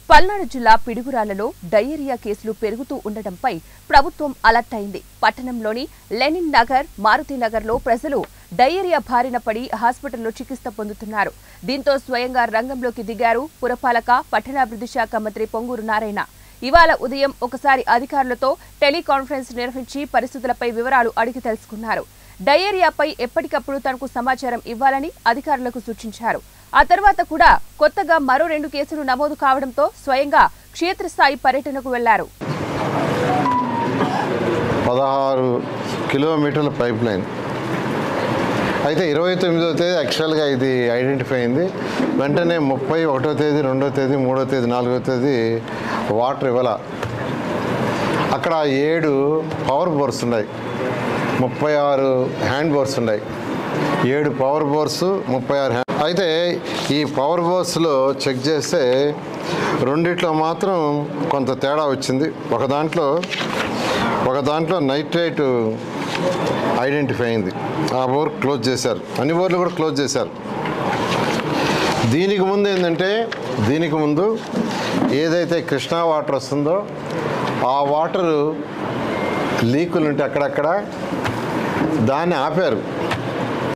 పల్నాడు జిల్లా పిడుగురాళ్లలో డయేరియా కేసులు పెరుగుతూ ఉండటంపై ప్రభుత్వం అలర్ట్ అయింది. పట్టణంలోని లెనిన్ నగర్, మారుతి నగర్లో ప్రజలు డయేరియా బారిన పడి హాస్పిటల్లో చికిత్స పొందుతున్నారు. దీంతో స్వయంగా రంగంలోకి దిగారు పురపాలక, పట్టణాభివృద్ధి శాఖ మంత్రి పొంగూరు నారాయణ. ఇవాళ ఉదయం ఒకసారి అధికారులతో టెలికాన్ఫరెన్స్ నిర్వహించి పరిస్థితులపై వివరాలు అడిగి తెలుసుకున్నారు. డయేరియాపై ఎప్పటికప్పుడు తనకు సమాచారం ఇవ్వాలని అధికారులకు సూచించారు. ఆ తర్వాత కూడా కొత్తగా మరో 2 కేసులు నమోదు కావడంతో స్వయంగా క్షేత్రస్థాయి పర్యటనకు వెళ్లారు. 16 కిలోమీటర్ల పైప్ లైన్ అయితే 29వ తేదీ యాక్చువల్గా ఇది ఐడెంటిఫై అయింది. వెంటనే 31వ తేదీ, 2వ తేదీ, 3వ తేదీ, 4వ తేదీ వాటర్ ఇవ్వాల. అక్కడ 7 పవర్ బోర్స్ ఉన్నాయి, 36 హ్యాండ్ బోర్స్ ఉన్నాయి. 7 పవర్ బోర్స్, 36 హ్యాండ్. అయితే ఈ పవర్ బోర్స్లో చెక్ చేస్తే రెండిట్లో మాత్రం కొంత తేడా వచ్చింది. ఒక దాంట్లో నైట్రేట్ ఐడెంటిఫై అయింది. ఆ బోర్ క్లోజ్ చేశారు. అన్ని బోర్లు కూడా క్లోజ్ చేశారు. దీనికి ముందు ఏదైతే కృష్ణా వాటర్ వస్తుందో ఆ వాటరు లీకులు ఉంటే అక్కడక్కడ దాన్ని ఆపారు.